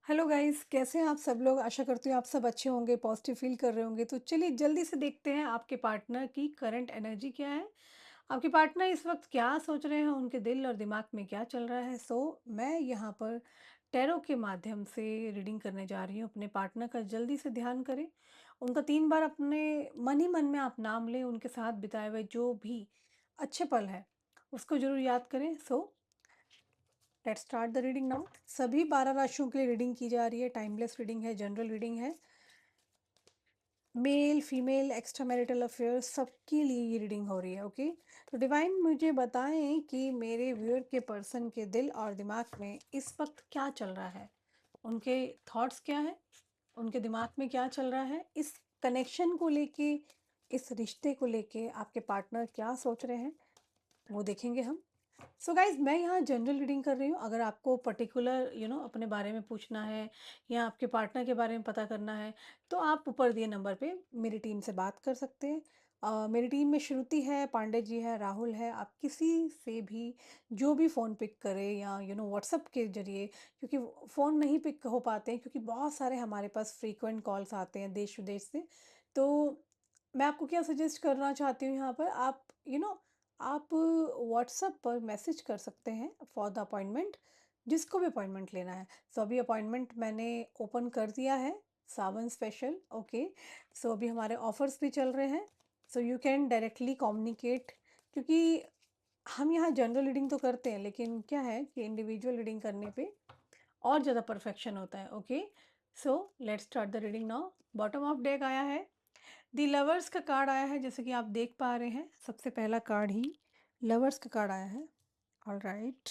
Hello guys, कैसे हैं आप सब लोग? आशा करती हूँ आप सब अच्छे होंगे, पॉजिटिव फील कर रहे होंगे। तो चलिए जल्दी से देखते हैं आपके पार्टनर की करंट एनर्जी क्या है। आपके पार्टनर इस वक्त क्या सोच रहे हैं, उनके दिल और दिमाग में क्या चल रहा है। मैं यहाँ पर टैरो के माध्यम से रीडिंग करने जा रही हूँ। अपने पार्टनर का जल्दी से ध्यान करें, उनका 3 बार अपने मन ही मन में आप नाम लें, उनके साथ बिताए हुए जो भी अच्छे पल है उसको जरूर याद करें। Let's start the reading now. सभी 12 राशियों के लिए रीडिंग की जा रही है। टाइमलेस रीडिंग है, जनरल रीडिंग है। Male female extra marital affair सबके लिए ये रीडिंग हो रही है। ओके, तो डिवाइन मुझे बताएं कि मेरे व्यूअर के पर्सन के दिल और दिमाग में इस वक्त क्या चल रहा है, उनके थॉट्स क्या है, उनके दिमाग में क्या चल रहा है, इस कनेक्शन को लेके, इस रिश्ते को लेके आपके पार्टनर क्या सोच रहे हैं, वो देखेंगे हम। सो गाइज, मैं यहाँ जनरल रीडिंग कर रही हूँ। अगर आपको पर्टिकुलर अपने बारे में पूछना है या आपके पार्टनर के बारे में पता करना है तो आप ऊपर दिए नंबर पे मेरी टीम से बात कर सकते हैं। मेरी टीम में श्रुति है, पांडे जी है, राहुल है। आप किसी से भी जो भी फ़ोन पिक करे या व्हाट्सअप के जरिए, क्योंकि फ़ोन नहीं पिक हो पाते हैं क्योंकि बहुत सारे हमारे पास फ्रीक्वेंट कॉल्स आते हैं देश विदेश से। तो मैं आपको क्या सजेस्ट करना चाहती हूँ, यहाँ पर आप व्हाट्सएप पर मैसेज कर सकते हैं फॉर द अपॉइंटमेंट, जिसको भी अपॉइंटमेंट लेना है। सो अभी अपॉइंटमेंट मैंने ओपन कर दिया है, सावन स्पेशल। ओके, सो अभी हमारे ऑफर्स भी चल रहे हैं। So you can directly communicate, क्योंकि हम यहाँ जनरल रीडिंग तो करते हैं लेकिन क्या है कि इंडिविजुअल रीडिंग करने पे और ज़्यादा परफेक्शन होता है। Okay, so let's start the reading now. Bottom of deck आया है, दी लवर्स का कार्ड आया है, जैसे कि आप देख पा रहे हैं। सबसे पहला कार्ड ही लवर्स का कार्ड आया है। ऑल राइट,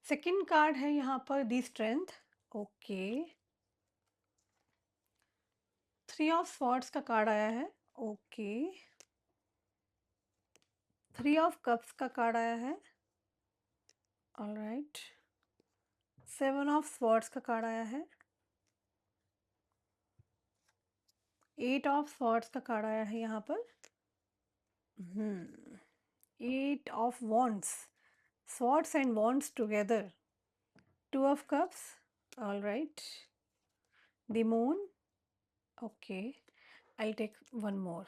सेकंड कार्ड है यहाँ पर the strength. Okay, three of swords का कार्ड आया है। ओके, थ्री ऑफ कप्स का कार्ड आया है। All right, seven of swords का कार्ड आया है। एट ऑफ स्वॉर्ड्स का कार्ड आया है यहाँ पर। Eight of wands, swords and wands together. Two of cups. All right, the moon. Okay, I'll take one more.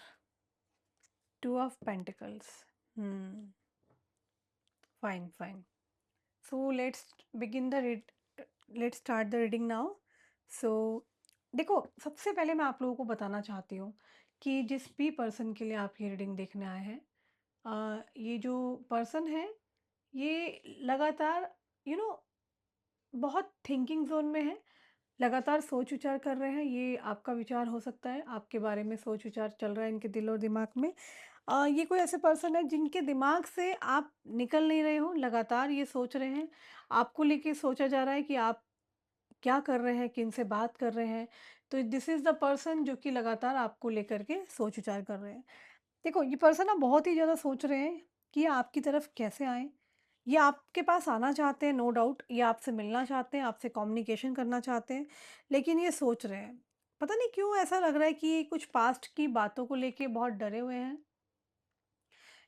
Two of Pentacles. Hmm. Fine, fine. So let's begin the read. Let's start the reading now. So देखो, सबसे पहले मैं आप लोगों को बताना चाहती हूँ कि जिस भी पर्सन के लिए आप ये रीडिंग देखने आए हैं, ये जो पर्सन है ये लगातार यू नो बहुत थिंकिंग जोन में है, लगातार सोच विचार कर रहे हैं। ये आपका विचार हो सकता है, आपके बारे में सोच विचार चल रहा है इनके दिल और दिमाग में। ये कोई ऐसे पर्सन है जिनके दिमाग से आप निकल नहीं रहे हो, लगातार ये सोच रहे हैं। आपको लेके सोचा जा रहा है कि आप क्या कर रहे हैं, किन से बात कर रहे हैं। तो दिस इज़ द पर्सन जो कि लगातार आपको लेकर के सोच विचार कर रहे हैं। देखो, ये पर्सन ना बहुत ही ज़्यादा सोच रहे हैं कि ये आपकी तरफ कैसे आएँ। ये आपके पास आना चाहते हैं, नो डाउट। ये आपसे मिलना चाहते हैं, आपसे कम्युनिकेशन करना चाहते हैं, लेकिन ये सोच रहे हैं। पता नहीं क्यों ऐसा लग रहा है कि ये कुछ पास्ट की बातों को लेके बहुत डरे हुए हैं।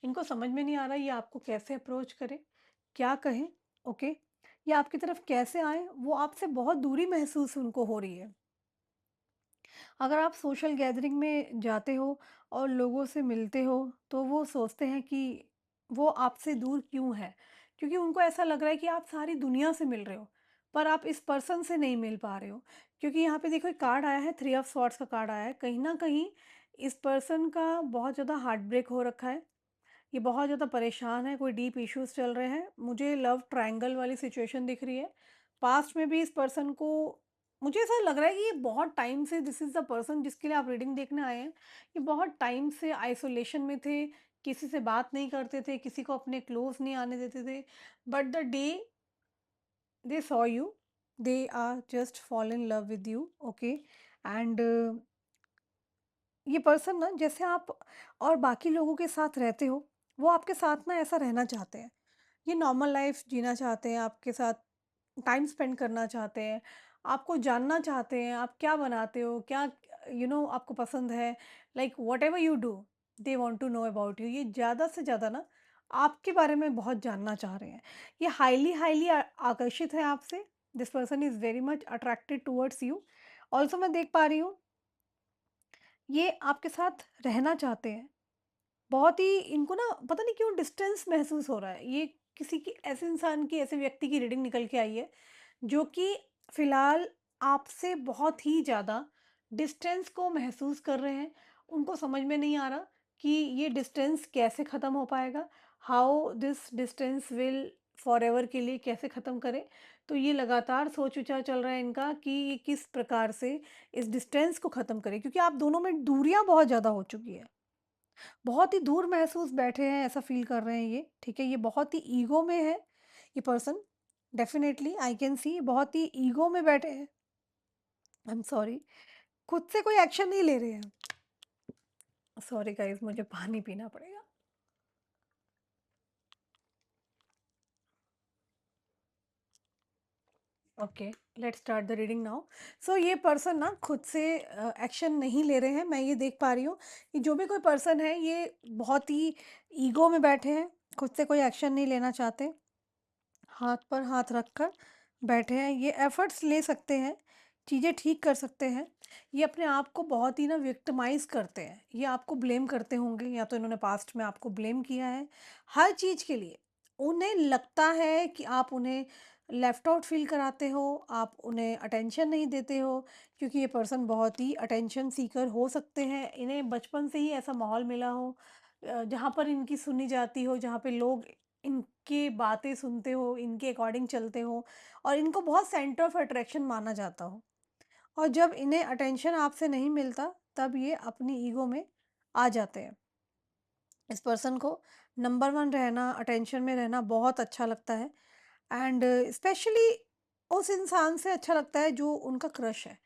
इनको समझ में नहीं आ रहा ये आपको कैसे अप्रोच करें, क्या कहें। ओके, ये आपकी तरफ कैसे आएँ, वो आपसे बहुत दूरी महसूस उनको हो रही है। अगर आप सोशल गैदरिंग में जाते हो और लोगों से मिलते हो तो वो सोचते हैं कि वो आपसे दूर क्यों है, क्योंकि उनको ऐसा लग रहा है कि आप सारी दुनिया से मिल रहे हो पर आप इस पर्सन से नहीं मिल पा रहे हो। क्योंकि यहाँ पे देखो, एक कार्ड आया है, थ्री ऑफ सॉर्ड्स का कार्ड आया है। कहीं ना कहीं इस पर्सन का बहुत ज़्यादा हार्ट ब्रेक हो रखा है, ये बहुत ज़्यादा परेशान है, कोई डीप इश्यूज चल रहे हैं। मुझे लव ट्रायंगल वाली सिचुएशन दिख रही है। पास्ट में भी इस पर्सन को, मुझे ऐसा लग रहा है कि ये बहुत टाइम से, दिस इज़ द पर्सन जिसके लिए आप रीडिंग देखने आए हैं, ये बहुत टाइम से आइसोलेशन में थे, किसी से बात नहीं करते थे, किसी को अपने क्लोज नहीं आने देते थे। But the day they saw you, they are just fall in love with you. Okay, and ये पर्सन ना, जैसे आप और बाकी लोगों के साथ रहते हो, वो आपके साथ ना ऐसा रहना चाहते हैं। ये नॉर्मल लाइफ जीना चाहते हैं, आपके साथ टाइम स्पेंड करना चाहते हैं, आपको जानना चाहते हैं आप क्या बनाते हो, क्या आपको पसंद है। Like whatever you do, they want to know about you. ये ज़्यादा से ज़्यादा ना आपके बारे में बहुत जानना चाह रहे हैं। ये हाईली हाईली आकर्षित है आपसे। This person is very much attracted towards you. Also मैं देख पा रही हूँ ये आपके साथ रहना चाहते हैं। बहुत ही इनको ना पता नहीं क्यों डिस्टेंस महसूस हो रहा है। ये किसी की ऐसे इंसान की, ऐसे व्यक्ति की रीडिंग निकल के आई है जो कि फ़िलहाल आपसे बहुत ही ज़्यादा डिस्टेंस को महसूस कर रहे हैं। उनको समझ में नहीं आ रहा कि ये डिस्टेंस कैसे ख़त्म हो पाएगा, how this distance will forever के लिए कैसे ख़त्म करें। तो ये लगातार सोच विचार चल रहा है इनका कि ये किस प्रकार से इस डिस्टेंस को ख़त्म करें, क्योंकि आप दोनों में दूरियाँ बहुत ज़्यादा हो चुकी है। बहुत ही दूर महसूस बैठे हैं, ऐसा फ़ील कर रहे हैं ये, ठीक है? ये बहुत ही ईगो में है ये person, definitely I can see बहुत ही ईगो में बैठे हैं। आई एम सॉरी, खुद से कोई एक्शन नहीं ले रहे हैं। सॉरी गाइज़, मुझे पानी पीना पड़ेगा। Okay, let's start the reading now. So ये पर्सन ना खुद से एक्शन नहीं ले रहे हैं, मैं ये देख पा रही हूँ कि जो भी कोई पर्सन है ये बहुत ही ईगो में बैठे हैं, खुद से कोई एक्शन नहीं लेना चाहते। हाथ पर हाथ रखकर बैठे हैं, ये एफ़र्ट्स ले सकते हैं, चीज़ें ठीक कर सकते हैं। ये अपने आप को बहुत ही ना विक्टिमाइज़ करते हैं, ये आपको ब्लेम करते होंगे, या तो इन्होंने पास्ट में आपको ब्लेम किया है, हर चीज़ के लिए। उन्हें लगता है कि आप उन्हें लेफ्ट आउट फ़ील कराते हो, आप उन्हें अटेंशन नहीं देते हो, क्योंकि ये पर्सन बहुत ही अटेंशन सीकर हो सकते हैं। इन्हें बचपन से ही ऐसा माहौल मिला हो जहाँ पर इनकी सुनी जाती हो, जहाँ पे लोग इनकी बातें सुनते हो, इनके अकॉर्डिंग चलते हो और इनको बहुत सेंटर ऑफ अट्रैक्शन माना जाता हो। और जब इन्हें अटेंशन आपसे नहीं मिलता, तब ये अपनी ईगो में आ जाते हैं। इस पर्सन को नंबर 1 रहना, अटेंशन में रहना बहुत अच्छा लगता है, एंड स्पेशली उस इंसान से अच्छा लगता है जो उनका क्रश है।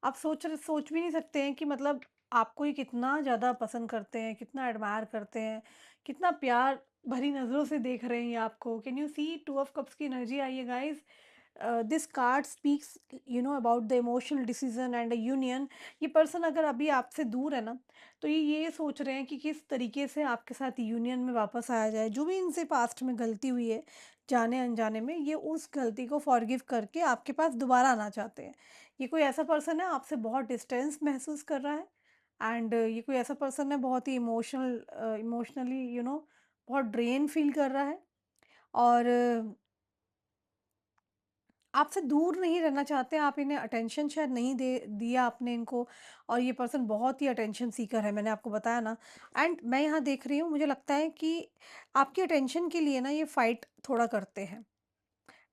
आप सोच भी नहीं सकते हैं कि मतलब आपको ये कितना ज़्यादा पसंद करते हैं, कितना एडमायर करते हैं, कितना प्यार भरी नज़रों से देख रहे हैं ये आपको। Can you see 2 of cups की एनर्जी आई है guys. This card speaks about the emotional decision and a union. ये पर्सन अगर अभी आपसे दूर है ना, तो ये सोच रहे हैं कि किस तरीके से आपके साथ यूनियन में वापस आया जाए। जो भी इनसे पास्ट में गलती हुई है जाने अनजाने में, ये उस गलती को फॉरगिव करके आपके पास दोबारा आना चाहते हैं। ये कोई ऐसा पर्सन है आपसे बहुत डिस्टेंस महसूस कर रहा है, एंड ये कोई ऐसा पर्सन है बहुत ही इमोशनली बहुत ड्रेन फील कर रहा है, और आपसे दूर नहीं रहना चाहते, आप इन्हें अटेंशन शायद नहीं दे दिया आपने इनको, और ये पर्सन बहुत ही अटेंशन सीकर है, मैंने आपको बताया ना। एंड मैं यहाँ देख रही हूँ, मुझे लगता है कि आपकी अटेंशन के लिए ना ये फाइट थोड़ा करते हैं,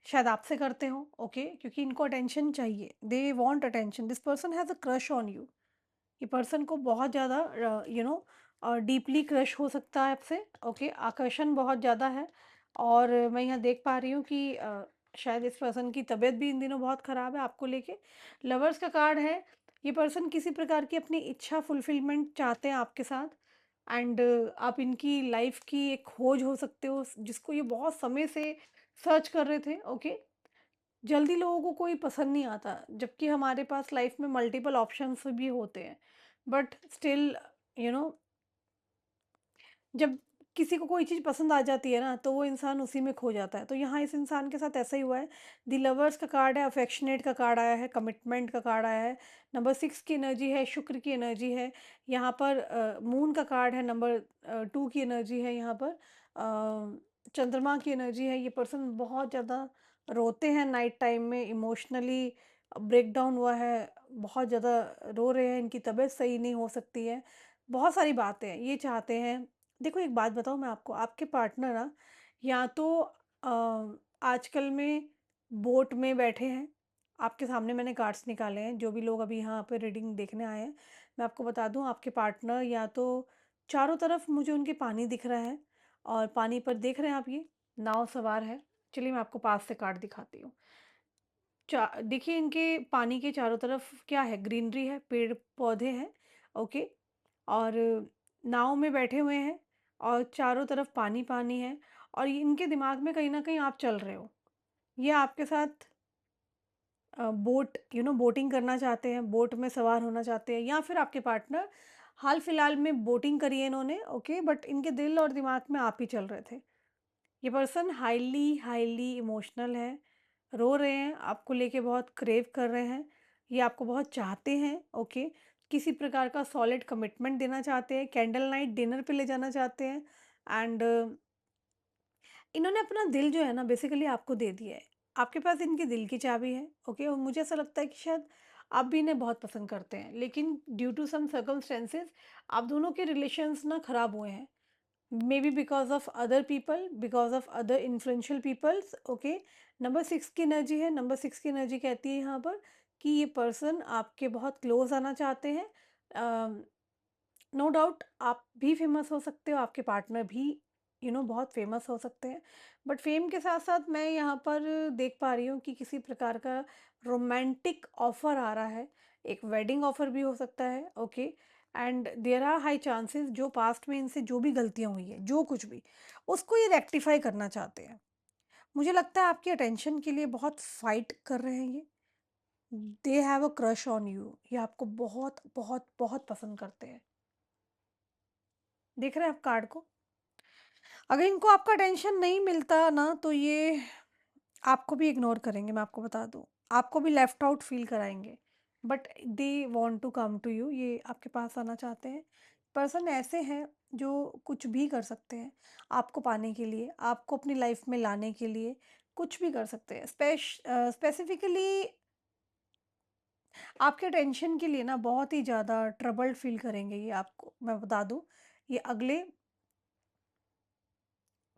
शायद आपसे करते हो, ओके, क्योंकि इनको अटेंशन चाहिए, they want attention, this person has a crush on you. ये पर्सन को बहुत ज़्यादा डीपली क्रश हो सकता है आपसे, ओके, आकर्षण बहुत ज़्यादा है। और मैं यहाँ देख पा रही हूँ कि शायद इस पर्सन की तबीयत भी इन दिनों बहुत ख़राब है आपको लेके। लवर्स का कार्ड है, ये पर्सन किसी प्रकार की अपनी इच्छा फुलफिलमेंट चाहते हैं आपके साथ, एंड आप इनकी लाइफ की एक खोज हो सकते हो जिसको ये बहुत समय से सर्च कर रहे थे, ओके। जल्दी लोगों को कोई पसंद नहीं आता, जबकि हमारे पास लाइफ में मल्टीपल ऑप्शंस भी होते हैं, बट स्टिल यू नो जब किसी को कोई चीज़ पसंद आ जाती है ना, तो वो इंसान उसी में खो जाता है। तो यहाँ इस इंसान के साथ ऐसा ही हुआ है। द लवर्स का कार्ड है, अफेक्शनेट का कार्ड आया है, कमिटमेंट का कार्ड आया है, नंबर 6 की एनर्जी है, शुक्र की एनर्जी है। यहाँ पर मून का कार्ड है, नंबर 2 की एनर्जी है, यहाँ पर चंद्रमा की एनर्जी है। ये पर्सन बहुत ज़्यादा रोते हैं नाइट टाइम में, इमोशनली ब्रेकडाउन हुआ है, बहुत ज़्यादा रो रहे हैं, इनकी तबीयत सही नहीं हो सकती है, बहुत सारी बातें हैं, ये चाहते हैं। देखो एक बात बताऊँ मैं आपको, आपके पार्टनर ना या तो आजकल में बोट में बैठे हैं, आपके सामने मैंने कार्ड्स निकाले हैं, जो भी लोग अभी यहाँ पे रीडिंग देखने आए हैं, मैं आपको बता दूँ आपके पार्टनर या तो चारों तरफ मुझे उनके पानी दिख रहा है, और पानी पर देख रहे हैं आप ये नाव सवार है। चलिए मैं आपको पास से कार्ड दिखाती हूँ। देखिए इनके पानी के चारों तरफ क्या है, ग्रीनरी है, पेड़ पौधे हैं, ओके, और नाव में बैठे हुए हैं, और चारों तरफ पानी पानी है, और इनके दिमाग में कहीं ना कहीं आप चल रहे हो, ये आपके साथ बोट बोटिंग करना चाहते हैं, बोट में सवार होना चाहते हैं, या फिर आपके पार्टनर हाल फिलहाल में बोटिंग करी है इन्होंने, ओके, बट इनके दिल और दिमाग में आप ही चल रहे थे। ये पर्सन हाईली हाईली इमोशनल है, रो रहे हैं, आपको लेके बहुत क्रेव कर रहे हैं, ये आपको बहुत चाहते हैं, ओके। किसी प्रकार का सॉलिड कमिटमेंट देना चाहते हैं, कैंडल नाइट डिनर पे ले जाना चाहते हैं एंड इन्होंने अपना दिल जो है ना बेसिकली आपको दे दिया है। आपके पास इनके दिल की चाबी है, ओके। और मुझे ऐसा लगता है कि शायद आप भी इन्हें बहुत पसंद करते हैं, लेकिन ड्यू टू सम सर्कमस्टेंसेस आप दोनों के रिलेशंस ना खराब हुए हैं। Maybe because of other people, because of other influential peoples, okay. Number 6 की एनर्जी है, नंबर 6 की एनर्जी कहती है यहाँ पर कि ये पर्सन आपके बहुत क्लोज आना चाहते हैं। नो डाउट आप भी फेमस हो सकते हो, आपके पार्टनर भी बहुत फेमस हो सकते हैं, बट फेम के साथ साथ मैं यहाँ पर देख पा रही हूँ कि किसी प्रकार का रोमांटिक ऑफर आ रहा है, एक वेडिंग ऑफर भी हो सकता है, okay. And there are high chances जो पास्ट में इनसे जो भी गलतियाँ हुई है, जो कुछ भी, उसको ये रेक्टिफाई करना चाहते हैं। मुझे लगता है आपकी अटेंशन के लिए बहुत फाइट कर रहे हैं ये। They have a crush on you, ये आपको बहुत बहुत बहुत पसंद करते हैं। देख रहे हैं आप कार्ड को? अगर इनको आपका अटेंशन नहीं मिलता ना तो ये आपको भी इग्नोर करेंगे, मैं आपको बता दूँ। आपको भी लेफ्ट आउट फ़ील कराएँगे। But they want to come to you, ये आपके पास आना चाहते हैं। पर्सन ऐसे हैं जो कुछ भी कर सकते हैं आपको पाने के लिए, आपको अपनी लाइफ़ में लाने के लिए कुछ भी कर सकते हैं। स्पेसिफ़िकली आपके अटेंशन के लिए ना बहुत ही ज़्यादा ट्रबल्ड फ़ील करेंगे ये आपको, मैं बता दूँ। ये अगले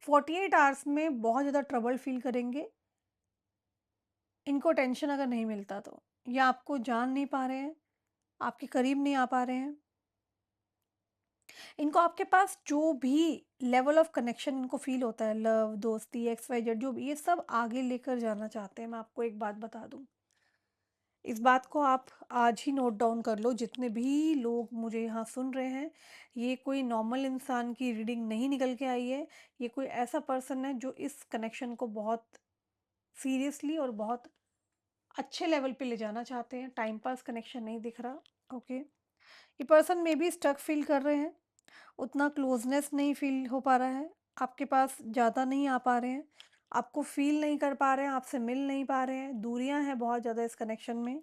48 आवर्स में बहुत ज़्यादा ट्रबल फ़ील करेंगे, इनको टेंशन अगर नहीं मिलता तो। या आपको जान नहीं पा रहे हैं, आपके करीब नहीं आ पा रहे हैं। इनको आपके पास जो भी लेवल ऑफ कनेक्शन इनको फ़ील होता है, लव, दोस्ती, एक्स, वाई, जेड जो भी, ये सब आगे लेकर जाना चाहते हैं। मैं आपको एक बात बता दूँ, इस बात को आप आज ही नोट डाउन कर लो, जितने भी लोग मुझे यहाँ सुन रहे हैं, ये कोई नॉर्मल इंसान की रीडिंग नहीं निकल के आई है। ये कोई ऐसा पर्सन है जो इस कनेक्शन को बहुत सीरियसली और बहुत अच्छे लेवल पे ले जाना चाहते हैं। टाइम पास कनेक्शन नहीं दिख रहा, ओके। ये person maybe stuck feel कर रहे हैं, उतना क्लोजनेस नहीं फील हो पा रहा है, आपके पास ज़्यादा नहीं आ पा रहे हैं, आपको फील नहीं कर पा रहे हैं, आपसे मिल नहीं पा रहे हैं, दूरियां हैं बहुत ज़्यादा इस कनेक्शन में।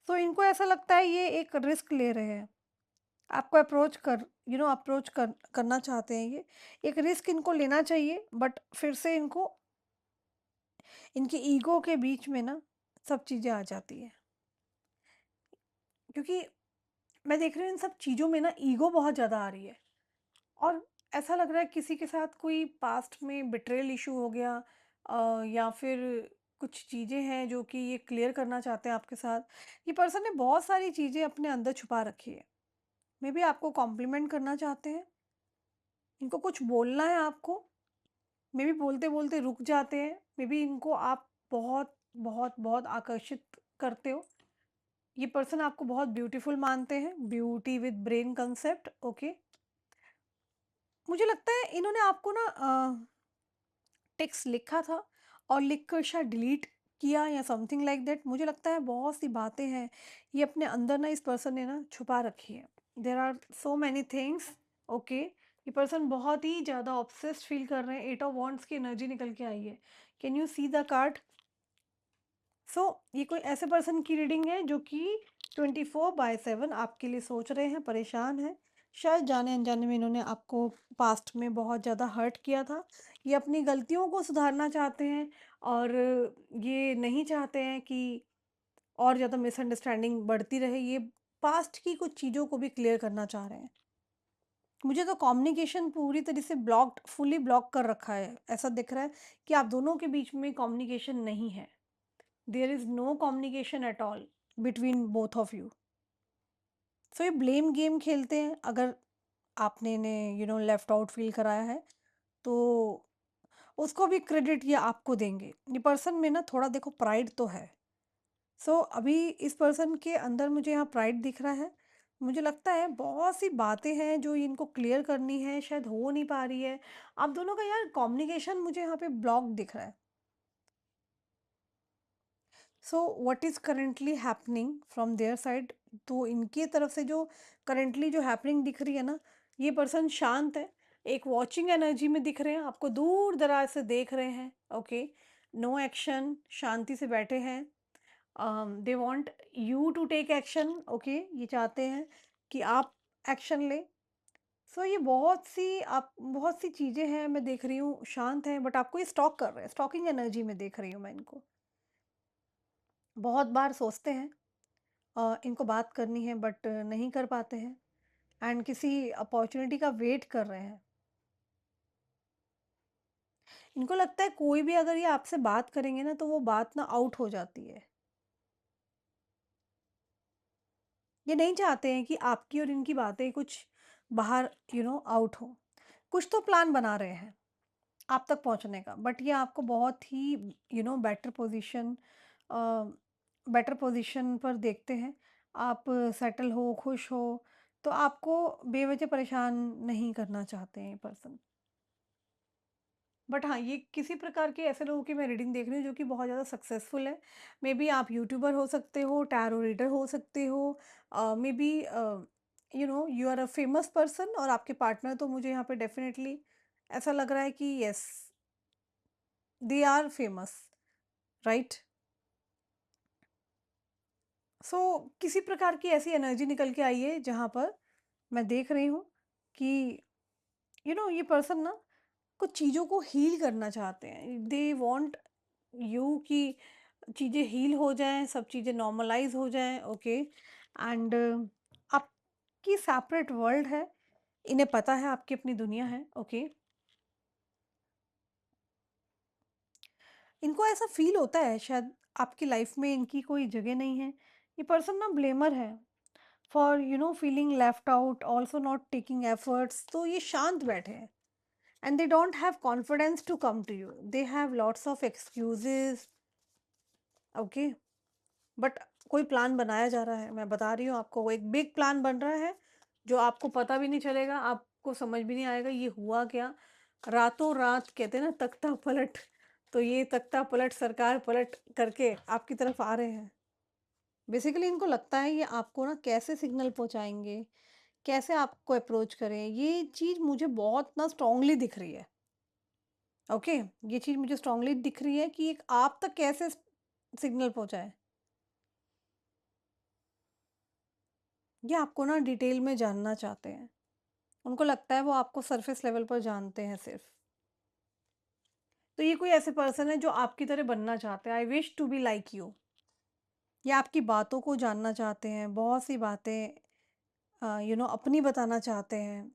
सो इनको ऐसा लगता है ये एक रिस्क ले रहे हैं, आपको अप्रोच करना चाहते हैं ये। एक रिस्क इनको लेना चाहिए, बट फिर से इनको इनकी ईगो के बीच में ना सब चीज़ें आ जाती है, क्योंकि मैं देख रही हूँ इन सब चीज़ों में ना ईगो बहुत ज़्यादा आ रही है। और ऐसा लग रहा है किसी के साथ कोई पास्ट में बिट्रेयल इशू हो गया, या फिर कुछ चीज़ें हैं जो कि ये क्लियर करना चाहते हैं आपके साथ। ये पर्सन ने बहुत सारी चीज़ें अपने अंदर छुपा रखी है। मे बी आपको कॉम्प्लीमेंट करना चाहते हैं, इनको कुछ बोलना है आपको, मे बी बोलते बोलते रुक जाते हैं, मे बी इनको आप बहुत बहुत बहुत आकर्षित करते हो। ये पर्सन आपको बहुत ब्यूटीफुल मानते हैं, beauty with brain concept, okay. मुझे लगता है इन्होंने आपको ना टेक्स्ट लिखा था और लिखकर शायद डिलीट किया या समथिंग लाइक दैट। मुझे लगता है बहुत सी बातें हैं ये अपने अंदर ना इस पर्सन ने ना छुपा रखी है। There are so many things, okay. ये पर्सन बहुत ही ज़्यादा ऑब्सेस्ड फील कर रहे हैं, 8 ऑफ वॉन्ड्स की एनर्जी निकल के आई है। Can you see the card? So ये कोई ऐसे पर्सन की रीडिंग है जो कि 24/7 आपके लिए सोच रहे हैं, परेशान हैं। शायद जाने अनजाने में इन्होंने आपको पास्ट में बहुत ज़्यादा हर्ट किया था। ये अपनी गलतियों को सुधारना चाहते हैं और ये नहीं चाहते हैं कि और ज़्यादा मिसअंडरस्टैंडिंग बढ़ती रहे। ये पास्ट की कुछ चीज़ों को भी क्लियर करना चाह रहे हैं। मुझे तो कम्युनिकेशन पूरी तरह से ब्लॉक्ड, फुली ब्लॉक कर रखा है। ऐसा दिख रहा है कि आप दोनों के बीच में कम्युनिकेशन नहीं है। There is no communication at all between both of you. So ये ब्लेम गेम खेलते हैं। अगर आपने इन्हें लेफ्ट आउट फील कराया है तो उसको भी क्रेडिट ये आपको देंगे। ये पर्सन में ना थोड़ा देखो प्राइड तो है। सो अभी इस पर्सन के अंदर मुझे यहाँ प्राइड दिख रहा है। मुझे लगता है बहुत सी बातें हैं जो इनको क्लियर करनी है, शायद हो नहीं पा रही है। आप दोनों का यार कम्युनिकेशन मुझे यहाँ पे ब्लॉक दिख रहा है। So what is currently happening from their side? तो इनकी तरफ से जो करेंटली जो हैपनिंग दिख रही है ना, ये पर्सन शांत है, एक वॉचिंग एनर्जी में दिख रहे हैं, आपको दूर दराज से देख रहे हैं। ओके, नो एक्शन, शांति से बैठे हैं। They want you to take action. Okay, ये चाहते हैं कि आप एक्शन लें। सो ये बहुत सी चीज़ें हैं, मैं देख रही हूँ शांत हैं, बट आपको ये स्टॉक कर रहे हैं, स्टॉकिंग एनर्जी में देख रही हूँ मैं इनको। बहुत बार सोचते हैं इनको बात करनी है, बट नहीं कर पाते हैं, एंड किसी अपॉर्चुनिटी का वेट कर रहे हैं। इनको लगता है कोई भी अगर ये आपसे बात करेंगे ना, तो वो बात ना आउट हो जाती है। ये नहीं चाहते हैं कि आपकी और इनकी बातें कुछ बाहर आउट हो। कुछ तो प्लान बना रहे हैं आप तक पहुंचने का, बट ये आपको बहुत ही बेटर पोजीशन पर देखते हैं। आप सेटल हो, खुश हो, तो आपको बेवजह परेशान नहीं करना चाहते हैं ये पर्सन। बट हाँ, ये किसी प्रकार के ऐसे लोगों की मैं रीडिंग देख रही हूँ जो कि बहुत ज़्यादा सक्सेसफुल है। मे बी आप यूट्यूबर हो सकते हो, टैरो रीडर हो सकते हो, maybe you are a famous person, और आपके पार्टनर तो मुझे यहाँ पे डेफिनेटली ऐसा लग रहा है कि yes, they are famous, right. So किसी प्रकार की ऐसी एनर्जी निकल के आई है जहाँ पर मैं देख रही हूँ कि ये पर्सन ना कुछ चीज़ों को हील करना चाहते हैं। दे वांट यू कि चीज़ें हील हो जाएं, सब चीज़ें नॉर्मलाइज हो जाएं। ओके, एंड आपकी सेपरेट वर्ल्ड है, इन्हें पता है आपकी अपनी दुनिया है। ओके, इनको ऐसा फील होता है शायद आपकी लाइफ में इनकी कोई जगह नहीं है। ये पर्सन ना ब्लेमर है for feeling left out, also not taking efforts. तो ये शांत बैठे हैं, and they don't have confidence to come to you, they have lots of excuses. Okay, but कोई प्लान बनाया जा रहा है, मैं बता रही हूँ आपको, वो एक बिग प्लान बन रहा है जो आपको पता भी नहीं चलेगा, आपको समझ भी नहीं आएगा ये हुआ क्या। रातों रात कहते हैं ना तख्ता पलट, तो ये तख्ता पलट, सरकार पलट करके आपकी तरफ आ रहे हैं। बेसिकली इनको लगता है ये आपको ना कैसे सिग्नल पहुंचाएंगे, कैसे आपको अप्रोच करें, ये चीज़ मुझे बहुत ना स्ट्रांगली दिख रही है। ओके, ये चीज़ मुझे स्ट्रांगली दिख रही है कि एक आप तक कैसे सिग्नल पहुंचाए। ये आपको ना डिटेल में जानना चाहते हैं। उनको लगता है वो आपको सरफेस लेवल पर जानते हैं सिर्फ। तो ये कोई ऐसे पर्सन है जो आपकी तरह बनना चाहते हैं। I wish to be like you. ये आपकी बातों को जानना चाहते हैं, बहुत सी बातें अपनी बताना चाहते हैं।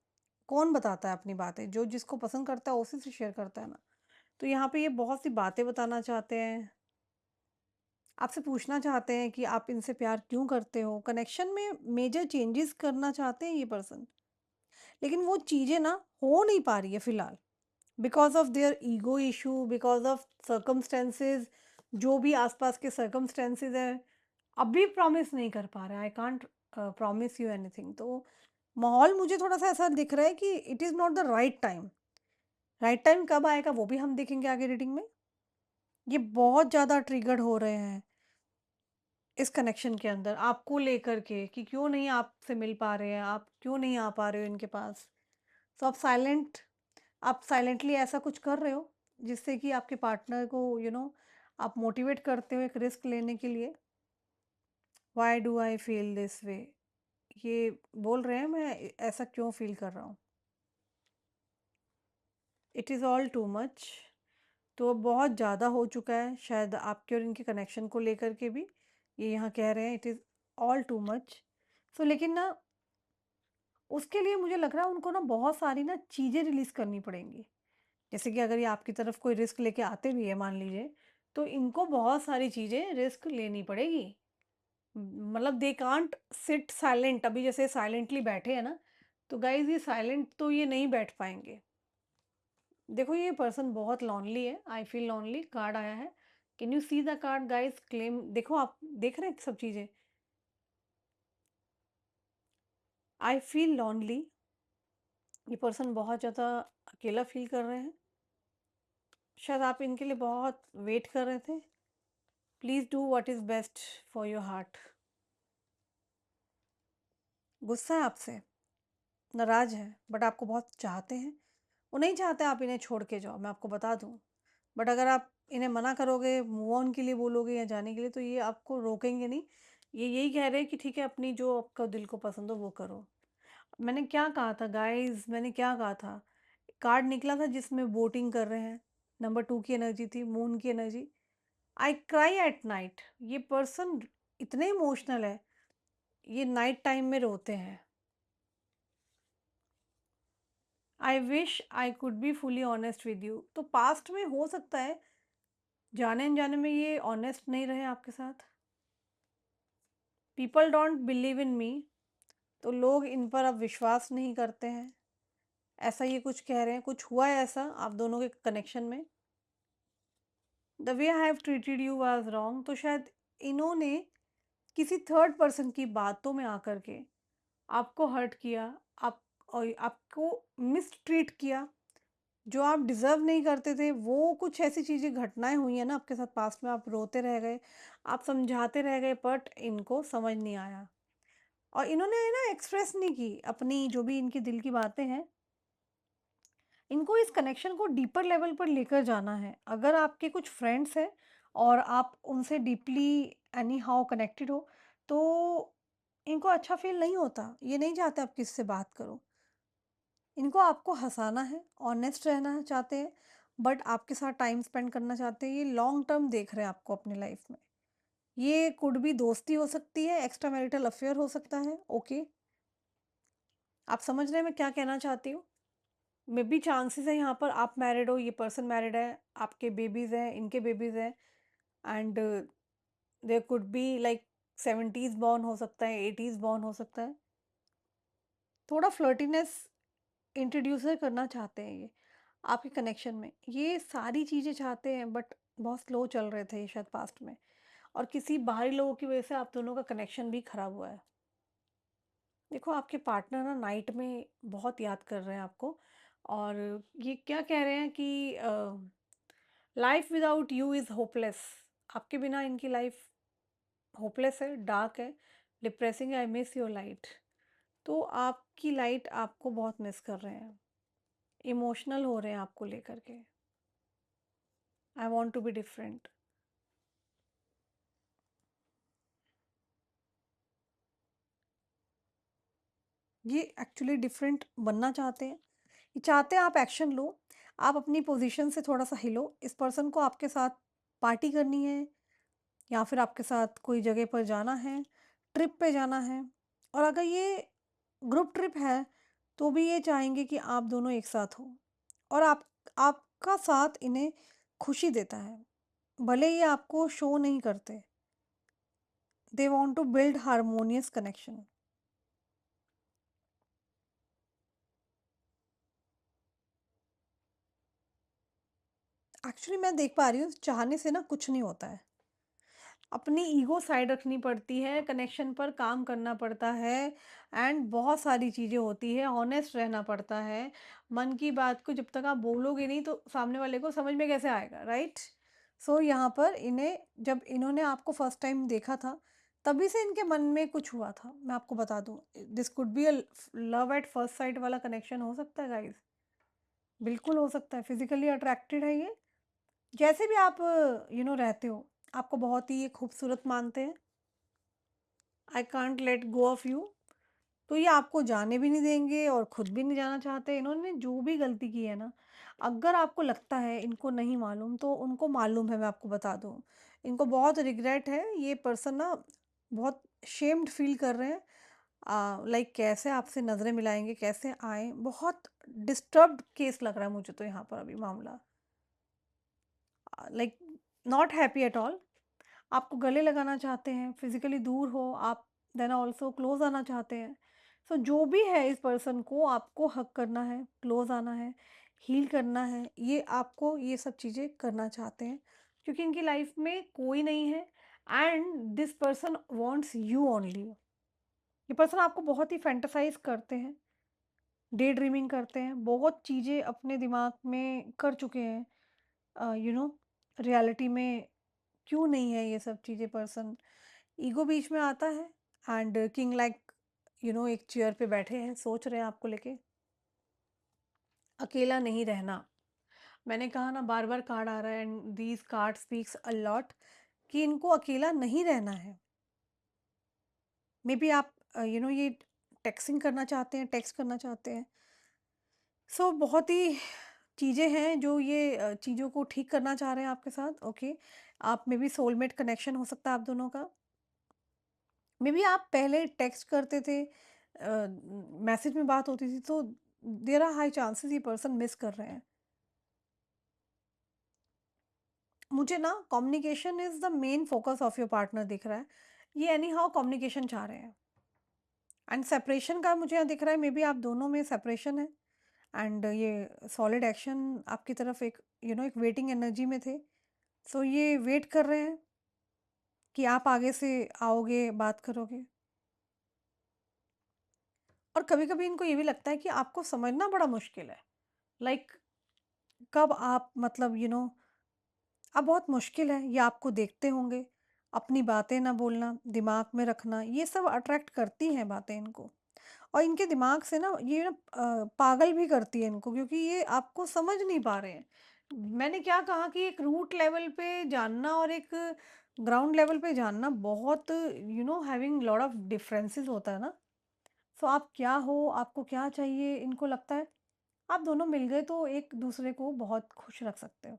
कौन बताता है अपनी बातें? जो जिसको पसंद करता है उसी से शेयर करता है ना। तो यहाँ पे ये बहुत सी बातें बताना चाहते हैं, आपसे पूछना चाहते हैं कि आप इनसे प्यार क्यों करते हो, कनेक्शन में मेजर चेंजेस करना चाहते हैं ये पर्सन। लेकिन वो चीज़ें ना हो नहीं पा रही है फिलहाल, because of their ego issue, because of circumstances, जो भी आसपास के सर्कमस्टेंसेस है, अभी प्रॉमिस नहीं कर पा रहे। I can't promise you anything. तो माहौल मुझे थोड़ा सा ऐसा दिख रहा है कि it is not the right time. Right time कब आएगा वो भी हम देखेंगे आगे रीडिंग में। ये बहुत ज़्यादा ट्रिगर्ड हो रहे हैं इस कनेक्शन के अंदर आपको लेकर के कि क्यों नहीं आपसे मिल पा रहे हैं, आप क्यों नहीं आ पा रहे हो इनके पास। तो आप साइलेंटली ऐसा कुछ कर रहे हो जिससे कि आपके पार्टनर को आप मोटिवेट करते हो एक रिस्क लेने के लिए। Why do I feel this way, ये बोल रहे हैं मैं ऐसा क्यों फील कर रहा हूँ। It is all too much. तो अब बहुत ज़्यादा हो चुका है शायद आपके और इनके कनेक्शन को लेकर के भी। ये यहाँ कह रहे हैं it is all too much. So लेकिन ना उसके लिए मुझे लग रहा है उनको ना बहुत सारी ना चीज़ें रिलीज़ करनी पड़ेंगी। जैसे कि अगर ये आपकी तरफ कोई रिस्क लेके आते भी है मान लीजिए, तो इनको बहुत सारी चीज़ें रिस्क लेनी पड़ेगी। मतलब दे कांट सिट साइलेंट। अभी जैसे साइलेंटली बैठे हैं ना, तो गाइज ये साइलेंट तो ये नहीं बैठ पाएंगे। देखो ये पर्सन बहुत लॉनली है, आई फील लॉनली कार्ड आया है। Can you see the card guys? Claim, देखो आप देख रहे हैं सब चीज़ें। आई फील लॉनली, ये पर्सन बहुत ज़्यादा अकेला फील कर रहे हैं। शायद आप इनके लिए बहुत वेट कर रहे थे। Please do what is best for your heart. गुस्सा है आपसे, नाराज़ है, बट आपको बहुत चाहते हैं। वो नहीं चाहते आप इन्हें छोड़ के जाओ, मैं आपको बता दूँ। बट अगर आप इन्हें मना करोगे, मूव ऑन के लिए बोलोगे या जाने के लिए, तो ये आपको रोकेंगे नहीं। ये यही कह रहे हैं कि ठीक है, अपनी जो आपका दिल को पसंद हो वो करो। मैंने क्या कहा था गाइज़, मैंने क्या कहा था? कार्ड निकला था जिसमें वोटिंग कर रहे हैं। नंबर 2 की एनर्जी थी, मून की energy. I cry at night. ये पर्सन इतने इमोशनल है, ये नाइट टाइम में रोते हैं। I wish I could be fully honest with you. तो पास्ट में हो सकता है जाने अनजाने में ये ऑनेस्ट नहीं रहे आपके साथ। पीपल डोंट बिलीव इन मी। तो लोग इन पर अब विश्वास नहीं करते हैं, ऐसा ये कुछ कह रहे हैं। कुछ हुआ है ऐसा आप दोनों के कनेक्शन में। The way I have treated you was wrong. तो शायद इन्होंने किसी थर्ड पर्सन की बातों में आकर के आपको हर्ट किया, आप और आपको मिसट्रीट किया। जो आप डिज़र्व नहीं करते थे, वो कुछ ऐसी चीज़ें घटनाएँ हुई हैं ना आपके साथ पास्ट में, आप रोते रह गए, आप समझाते रह गए, बट इनको समझ नहीं आया। और इन्होंने ना एक्सप्रेस नहीं की अपनी जो भी इनके दिल की बातें हैं। इनको इस कनेक्शन को डीपर लेवल पर लेकर जाना है। अगर आपके कुछ फ्रेंड्स हैं और आप उनसे डीपली एनी हाउ कनेक्टेड हो, तो इनको अच्छा फ़ील नहीं होता। ये नहीं चाहते आप किसी से बात करो। इनको आपको हँसाना है, ऑनेस्ट रहना चाहते हैं, बट आपके साथ टाइम स्पेंड करना चाहते हैं। ये लॉन्ग टर्म देख रहे हैं आपको अपनी लाइफ में। ये कुड बी दोस्ती हो सकती है, एक्स्ट्रा मैरिटल अफेयर हो सकता है, ओके। आप समझ रहे हैं मैं क्या कहना चाहती हूँ? मे बी चांसेस है यहाँ पर आप मैरिड हो, ये पर्सन मैरिड है, आपके बेबीज़ हैं, इनके बेबीज़ हैं, and there could be like 70s born हो सकता है, 80s बॉर्न हो सकता है। थोड़ा फ्लर्टीनेस इंट्रोड्यूस करना चाहते हैं ये आपके कनेक्शन में। ये सारी चीज़ें चाहते हैं, बट बहुत स्लो चल रहे थे ये शायद पास्ट में, और किसी बाहरी लोगों की वजह से आप दोनों का कनेक्शन भी खराब हुआ है। देखो आपके पार्टनर ना नाइट में बहुत याद कर रहे हैं आपको, और ये क्या कह रहे हैं कि life without you is hopeless. आपके बिना इनकी लाइफ होपलेस है, डार्क है, डिप्रेसिंग है। I miss your light. तो आपकी लाइट आपको बहुत मिस कर रहे हैं, इमोशनल हो रहे हैं आपको लेकर के। I want to be different. ये एक्चुअली डिफरेंट बनना चाहते हैं। ये चाहते हैं आप एक्शन लो, आप अपनी पोजीशन से थोड़ा सा हिलो। इस पर्सन को आपके साथ पार्टी करनी है, या फिर आपके साथ कोई जगह पर जाना है, ट्रिप पे जाना है। और अगर ये ग्रुप ट्रिप है, तो भी ये चाहेंगे कि आप दोनों एक साथ हो, और आपका साथ इन्हें खुशी देता है। भले ही आपको शो नहीं करते। They want to build harmonious connection. Actually मैं देख पा रही हूँ, चाहने से ना कुछ नहीं होता है। अपनी ईगो साइड रखनी पड़ती है, कनेक्शन पर काम करना पड़ता है, एंड बहुत सारी चीज़ें होती है, ऑनेस्ट रहना पड़ता है। मन की बात को जब तक आप बोलोगे नहीं, तो सामने वाले को समझ में कैसे आएगा, राइट? सो यहाँ पर इन्हें, जब इन्होंने आपको फर्स्ट टाइम देखा था, तभी से इनके मन में कुछ हुआ था। मैं आपको बता दूँ, this could be a love at first sight वाला कनेक्शन हो सकता है गाइज़। बिल्कुल हो सकता है, फिज़िकली अट्रैक्टेड है ये। जैसे भी आप रहते हो, आपको बहुत ही ये खूबसूरत मानते हैं। I can't let go of you. तो ये आपको जाने भी नहीं देंगे और खुद भी नहीं जाना चाहते। इन्होंने जो भी गलती की है ना, अगर आपको लगता है इनको नहीं मालूम, तो उनको मालूम है, मैं आपको बता दूँ। इनको बहुत रिग्रेट है, ये पर्सन ना बहुत शेम्ड फील कर रहे हैं। लाइक कैसे आपसे नज़रें मिलाएँगे, कैसे आएँ? बहुत डिस्टर्ब्ड केस लग रहा है मुझे तो यहाँ पर अभी मामला। Like not happy at all. आपको गले लगाना चाहते हैं, फिज़िकली दूर हो आप, देन ऑल्सो क्लोज़ आना चाहते हैं। सो जो भी है, इस पर्सन को आपको हग करना है, क्लोज़ आना है, हील करना है, ये आपको ये सब चीज़ें करना चाहते हैं, क्योंकि इनकी लाइफ में कोई नहीं है, and this person wants you only. ये पर्सन आपको बहुत ही फैंटेसाइज़ करते हैं, डे ड्रीमिंग करते हैं, बहुत चीज़ें अपने दिमाग में कर चुके हैं। रियलिटी में क्यों नहीं है ये सब चीज़ें? पर्सन ईगो बीच में आता है, एंड किंग लाइक एक चेयर पे बैठे हैं, सोच रहे हैं आपको लेके। अकेला नहीं रहना। मैंने कहा ना, बार-बार कार्ड आ रहा है and these card speaks a lot कि इनको अकेला नहीं रहना है। मेबी आप ये टेक्स्टिंग करना चाहते हैं, टेक्स्ट करना चाहते हैं। सो बहुत ही चीज़ें हैं जो ये चीज़ों को ठीक करना चाह रहे हैं आपके साथ, ओके। आप मे बी सोलमेट कनेक्शन हो सकता है आप दोनों का। मे बी आप पहले टेक्स्ट करते थे, मैसेज में बात होती थी, तो देयर आर हाई चांसेस ये पर्सन मिस कर रहे हैं। मुझे ना communication is the main focus of your partner दिख रहा है। ये एनी हाउ कम्युनिकेशन चाह रहे हैं। एंड सेपरेशन का मुझे यहाँ दिख रहा है, मे बी आप दोनों में सेपरेशन है। एंड ये सॉलिड एक्शन आपकी तरफ एक एक वेटिंग एनर्जी में थे। सो ये वेट कर रहे हैं कि आप आगे से आओगे, बात करोगे। और कभी-कभी इनको ये भी लगता है कि आपको समझना बड़ा मुश्किल है। लाइक कब आप मतलब अब बहुत मुश्किल है, ये आपको देखते होंगे, अपनी बातें ना बोलना, दिमाग में रखना, ये सब अट्रैक्ट करती हैं बातें इनको। और इनके दिमाग से ना ये पागल भी करती है इनको, क्योंकि ये आपको समझ नहीं पा रहे हैं। मैंने क्या कहा कि एक रूट लेवल पे जानना और एक ग्राउंड लेवल पे जानना बहुत हैविंग लॉट ऑफ डिफरेंसेस होता है ना। सो आप क्या हो, आपको क्या चाहिए, इनको लगता है आप दोनों मिल गए तो एक दूसरे को बहुत खुश रख सकते हो।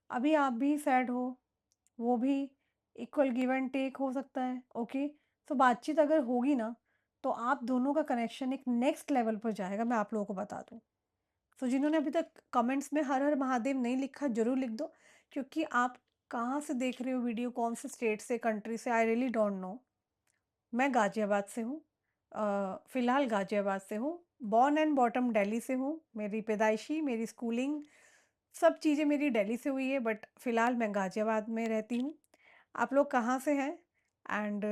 अभी आप भी सैड हो, वो भी, इक्वल गिव एंड टेक हो सकता है, ओके। तो बातचीत अगर होगी ना, तो आप दोनों का कनेक्शन एक नेक्स्ट लेवल पर जाएगा, मैं आप लोगों को बता दूँ। तो जिन्होंने अभी तक कमेंट्स में हर हर महादेव नहीं लिखा, ज़रूर लिख दो, क्योंकि आप कहाँ से देख रहे हो वीडियो, कौन से स्टेट से, कंट्री से, आई रियली डोंट नो। मैं गाज़ियाबाद से हूँ। फ़िलहाल गाज़ियाबाद से हूँ। बॉर्न एंड बॉटम दिल्ली से हूँ। मेरी पैदाइशी, मेरी स्कूलिंग, सब चीज़ें मेरी दिल्ली से हुई है, बट फ़िलहाल मैं गाज़ियाबाद में रहती हूँ। आप लोग कहाँ से हैं? एंड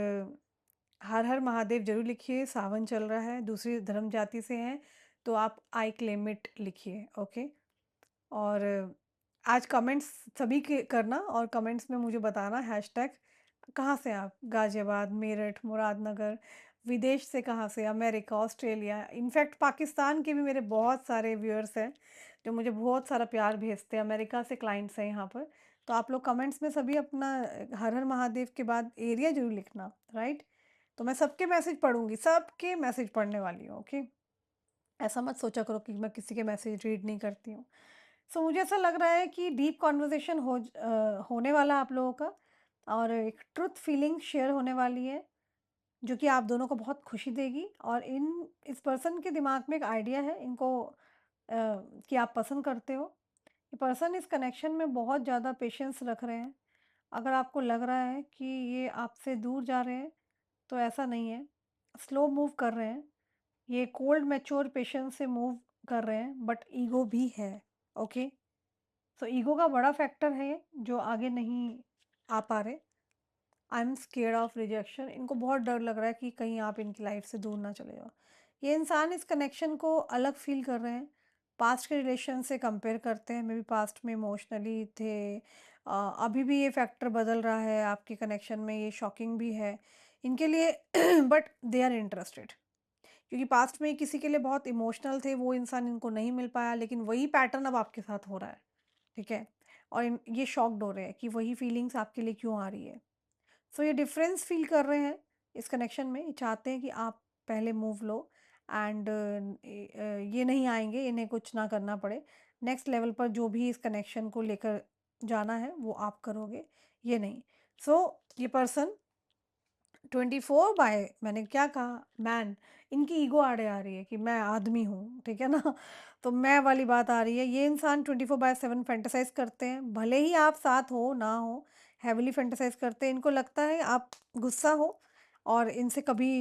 हर हर महादेव ज़रूर लिखिए, सावन चल रहा है, दूसरी धर्म जाति से हैं, तो आप आई क्लेम इट लिखिए, ओके। और आज कमेंट्स सभी के करना, और कमेंट्स में मुझे बताना हैशटैग कहाँ से हैं आप, गाज़ियाबाद, मेरठ, मुरादनगर, विदेश से कहाँ से, अमेरिका, ऑस्ट्रेलिया, इनफैक्ट पाकिस्तान के भी मेरे बहुत सारे व्यूअर्स हैं, जो मुझे बहुत सारा प्यार भेजते हैं, अमेरिका से क्लाइंट्स हैं यहाँ पर। तो आप लोग कमेंट्स में सभी अपना हर हर महादेव के बाद एरिया ज़रूर लिखना, राइट? तो मैं सबके मैसेज पढ़ूँगी, सबके मैसेज पढ़ने वाली हूँ, ओके? ऐसा मत सोचा करो कि मैं किसी के मैसेज रीड नहीं करती हूँ। सो मुझे ऐसा लग रहा है कि डीप कॉन्वर्सेशन होने वाला आप लोगों का, और एक ट्रुथ फीलिंग शेयर होने वाली है, जो कि आप दोनों को बहुत खुशी देगी। और इस पर्सन के दिमाग में एक आइडिया है इनको, कि आप पसंद करते हो। ये पर्सन इस कनेक्शन में बहुत ज़्यादा पेशेंस रख रहे हैं। अगर आपको लग रहा है कि ये आपसे दूर जा रहे हैं, तो ऐसा नहीं है, स्लो मूव कर रहे हैं। ये कोल्ड मैच्योर पेशेंस से मूव कर रहे हैं, बट ईगो भी है, ओके। सो ईगो का बड़ा फैक्टर है ये, जो आगे नहीं आ पा रहे। I am scared of rejection, इनको बहुत डर लग रहा है कि कहीं आप इनकी लाइफ से दूर ना चले जाओ। ये इंसान इस कनेक्शन को अलग फील कर रहे हैं, पास्ट के रिलेशन से कंपेयर करते हैं, मे बी पास्ट में इमोशनली थे। अभी भी ये फैक्टर बदल रहा है आपके कनेक्शन में, ये शॉकिंग भी है इनके लिए। बट दे आर इंटरेस्टेड, क्योंकि पास्ट में किसी के लिए बहुत इमोशनल थे, वो इंसान इनको नहीं मिल पाया, लेकिन वही पैटर्न अब आपके साथ हो रहा है, ठीक है। और ये शॉक्ड हो रहे हैं कि वही फीलिंग्स आपके लिए क्यों आ रही है। सो ये डिफरेंस फील कर रहे हैं इस कनेक्शन में, ये चाहते हैं कि आप पहले मूव लो। एंड ये नहीं आएंगे, इन्हें कुछ ना करना पड़े, नेक्स्ट लेवल पर जो भी इस कनेक्शन को लेकर जाना है वो आप करोगे, ये नहीं। सो ये पर्सन 24 बाय, मैंने क्या कहा, मैन, इनकी ईगो आड़े आ रही है कि मैं आदमी हूँ, ठीक है ना। तो मैं वाली बात आ रही है। ये इंसान 24/7 फैंटेसाइज करते हैं, भले ही आप साथ हो ना हो, हैविली फैंटेसाइज करते हैं। इनको लगता है आप गुस्सा हो, और इनसे कभी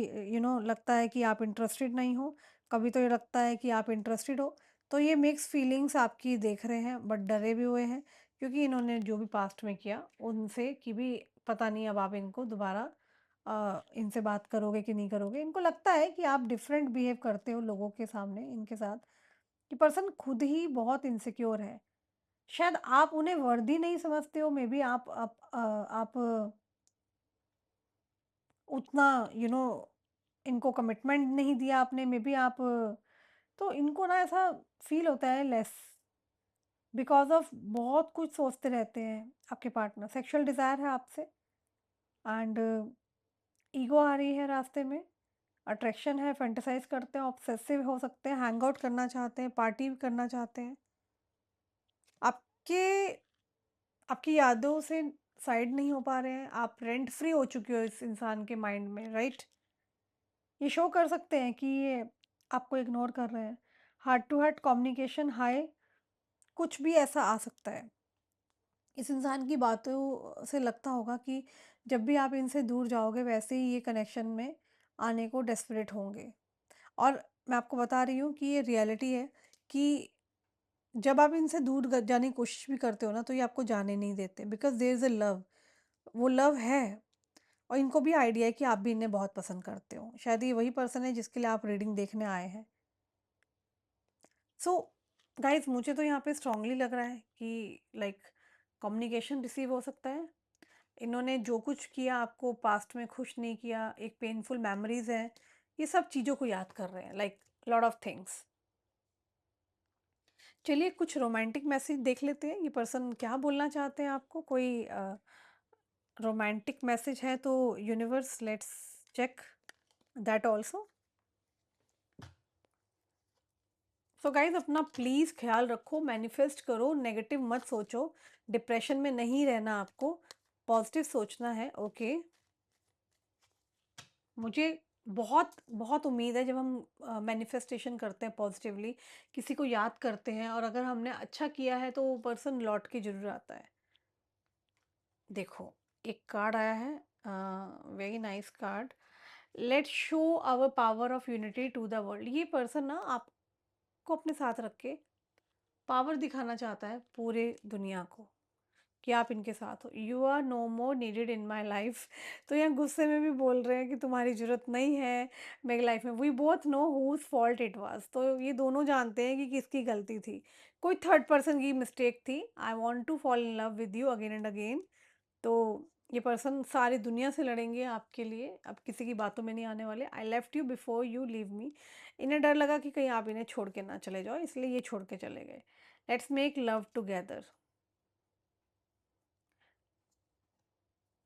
लगता है कि आप इंटरेस्टेड नहीं हो, कभी तो ये लगता है कि आप इंटरेस्टेड हो। तो ये मिक्स फीलिंग्स आपकी देख रहे हैं, बट डरे भी हुए हैं, क्योंकि इन्होंने जो भी पास्ट में किया उनसे कि भी पता नहीं अब आप इनको दोबारा इनसे बात करोगे कि नहीं करोगे। इनको लगता है कि आप डिफरेंट बिहेव करते हो लोगों के सामने इनके साथ। ये पर्सन खुद ही बहुत इनसिक्योर है। शायद आप उन्हें वर्दी नहीं समझते हो, मे बी आप उतना इनको कमिटमेंट नहीं दिया आपने, मे बी आप तो इनको ना ऐसा फील होता है लेस, बिकॉज ऑफ बहुत कुछ सोचते रहते हैं आपके पार्टनर, सेक्सुअल डिज़ायर है आपसे, एंड ईगो आ रही है रास्ते में, अट्रैक्शन है, फैंटेसाइज करते हैं, ऑब्सेसिव हो सकते हैं, हैंग आउट करना चाहते हैं, पार्टी भी करना चाहते हैं, आपके आपकी यादों से साइड नहीं हो पा रहे हैं, आप रेंट फ्री हो चुके हो इस इंसान के माइंड में, राइट? ये शो कर सकते हैं कि ये आपको इग्नोर कर रहे हैं। Heart to heart communication high, कुछ भी ऐसा आ सकता है। इस इंसान की बातों से लगता होगा कि जब भी आप इनसे दूर जाओगे वैसे ही ये कनेक्शन में आने को डेस्परेट होंगे। और मैं आपको बता रही हूँ कि ये रियलिटी है कि जब आप इनसे दूर जाने की कोशिश भी करते हो ना, तो ये आपको जाने नहीं देते, because there is a love, वो लव है। और इनको भी आइडिया है कि आप भी इन्हें बहुत पसंद करते हो, शायद ये वही पर्सन है जिसके लिए आप रीडिंग देखने आए हैं। सो गाइज, मुझे तो यहाँ पे स्ट्रांगली लग रहा है कि लाइक कम्युनिकेशन रिसीव हो सकता है। इन्होंने जो कुछ किया आपको पास्ट में खुश नहीं किया, एक पेनफुल मेमोरीज है, ये सब चीज़ों को याद कर रहे हैं, लाइक लॉट ऑफ थिंग्स। चलिए कुछ रोमांटिक मैसेज देख लेते हैं, ये पर्सन क्या बोलना चाहते हैं आपको। कोई रोमांटिक मैसेज है तो universe, let's check that also. So guys, अपना प्लीज़ ख्याल रखो, मैनिफेस्ट करो, नेगेटिव मत सोचो, डिप्रेशन में नहीं रहना आपको, पॉजिटिव सोचना है। ओके, मुझे बहुत बहुत उम्मीद है जब हम मैनिफेस्टेशन करते हैं पॉजिटिवली, किसी को याद करते हैं और अगर हमने अच्छा किया है तो वो पर्सन लौट के जरूर आता है। देखो, एक कार्ड आया है, very nice card. Let's show our power of unity to the world. ये पर्सन ना आपको अपने साथ रख के पावर दिखाना चाहता है पूरे दुनिया को कि आप इनके साथ हो। You are no more needed in my life. तो यहाँ गुस्से में भी बोल रहे हैं कि तुम्हारी ज़रूरत नहीं है मेरी लाइफ में। We both know whose fault it was. तो ये दोनों जानते हैं कि किसकी गलती थी, कोई थर्ड पर्सन की मिस्टेक थी। I want to fall in love with you again and again. तो ये पर्सन सारी दुनिया से लड़ेंगे आपके लिए, अब किसी की बातों में नहीं आने वाले। I left you before you leave me. इन्हें डर लगा कि कहीं आप इन्हें छोड़ के ना चले जाओ, इसलिए ये छोड़ के चले गए। Let's make love together.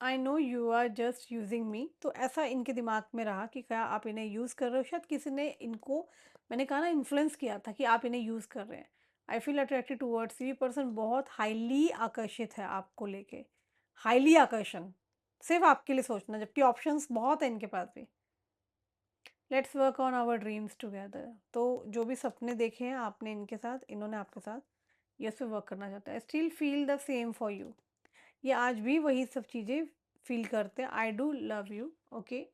I know you are just using me. तो ऐसा इनके दिमाग में रहा कि क्या आप इन्हें यूज़ कर रहे हो, शायद किसी ने इनको, मैंने कहा ना, इन्फ्लुएंस किया था कि आप इन्हें यूज़ कर रहे हैं। I feel attracted towards you. Person बहुत हाईली आकर्षित है आपको लेके, हाईली आकर्षण, सिर्फ आपके लिए सोचना, जबकि ऑप्शंस बहुत है इनके पास भी। Let's work on our dreams together. तो जो भी सपने देखे हैं आपने इनके साथ, इन्होंने आपके साथ, ये उस पर वर्क करना चाहता है। Still feel the same for you. ये आज भी वही सब चीज़ें फील करते हैं। I do love you. Okay,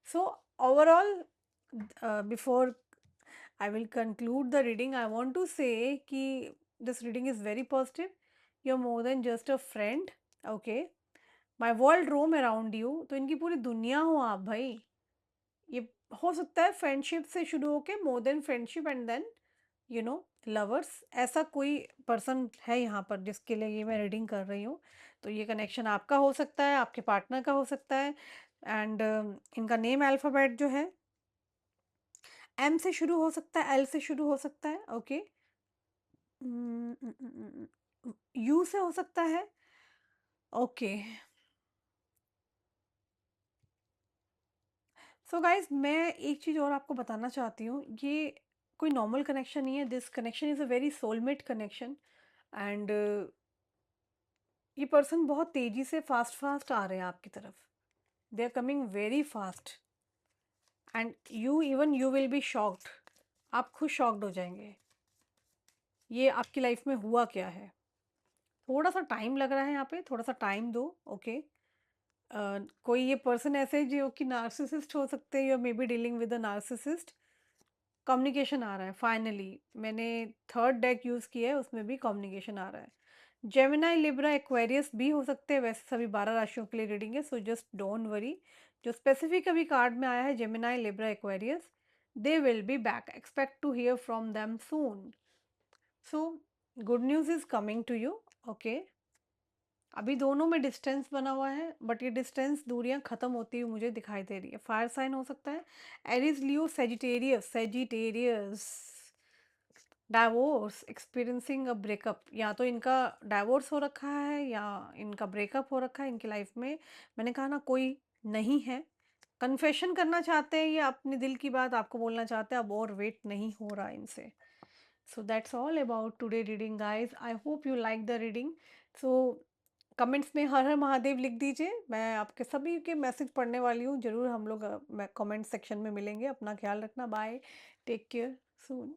so overall, before I will conclude the reading, I want to say कि this reading is very positive. You are more than just a friend. Okay, my world roam around you. तो इनकी पूरी दुनिया हो आप भाई। ये हो सकता है फ्रेंडशिप से शुरू होके more than friendship and then you know lovers. ऐसा कोई पर्सन है यहाँ पर जिसके लिए ये मैं रीडिंग कर रही हूँ। तो ये कनेक्शन आपका हो सकता है, आपके पार्टनर का हो सकता है। एंड इनका नेम अल्फ़ाबेट जो है एम से शुरू हो सकता है, एल से शुरू हो सकता है। ओके, यू से हो सकता है। ओके, सो गाइज, मैं एक चीज़ और आपको बताना चाहती हूँ। ये कोई नॉर्मल कनेक्शन नहीं है, this connection is a very soulmate connection. And ये पर्सन बहुत तेज़ी से फास्ट फास्ट आ रहे हैं आपकी तरफ। They are coming very fast and you will be shocked. आप खुद शॉक्ड हो जाएंगे, ये आपकी लाइफ में हुआ क्या है। थोड़ा सा टाइम लग रहा है यहाँ पे, थोड़ा सा टाइम दो। ओके, कोई ये पर्सन ऐसे जो कि नार्सिसिस्ट हो सकते हैं, या maybe dealing with a narcissist. Communication आ रहा है फाइनली। मैंने थर्ड डेक यूज़ किया है, उसमें भी कम्युनिकेशन आ रहा है। जेमिनाई, लिब्रा, एक्वेरियस भी हो सकते हैं, वैसे सभी 12 राशियों के लिए रीडिंग है, सो जस्ट डोंट वरी। जो स्पेसिफिक अभी कार्ड में आया है, Gemini, Libra, Aquarius, they will be back, expect to hear from them soon. So good news is coming to you. Okay, अभी दोनों में डिस्टेंस बना हुआ है, बट ये डिस्टेंस, दूरियां खत्म होती हुई मुझे दिखाई दे रही है। फायर साइन हो सकता है, Aries, Leo, Sagittarius, Sagittarius. Divorce, experiencing a breakup, या तो इनका डाइवोर्स हो रखा है या इनका ब्रेकअप हो रखा है इनकी लाइफ में। मैंने कहा ना, कोई नहीं है। कन्फेशन करना चाहते हैं या अपने दिल की बात आपको बोलना चाहते हैं, अब और वेट नहीं हो रहा इनसे। So that's all about today reading guys, I hope you like the reading. So comments में हर हर महादेव लिख दीजिए, मैं आपके सभी के मैसेज पढ़ने वाली हूँ। ज़रूर हम लोग कमेंट सेक्शन में मिलेंगे। अपना ख्याल रखना, बाय, टेक केयर, सून।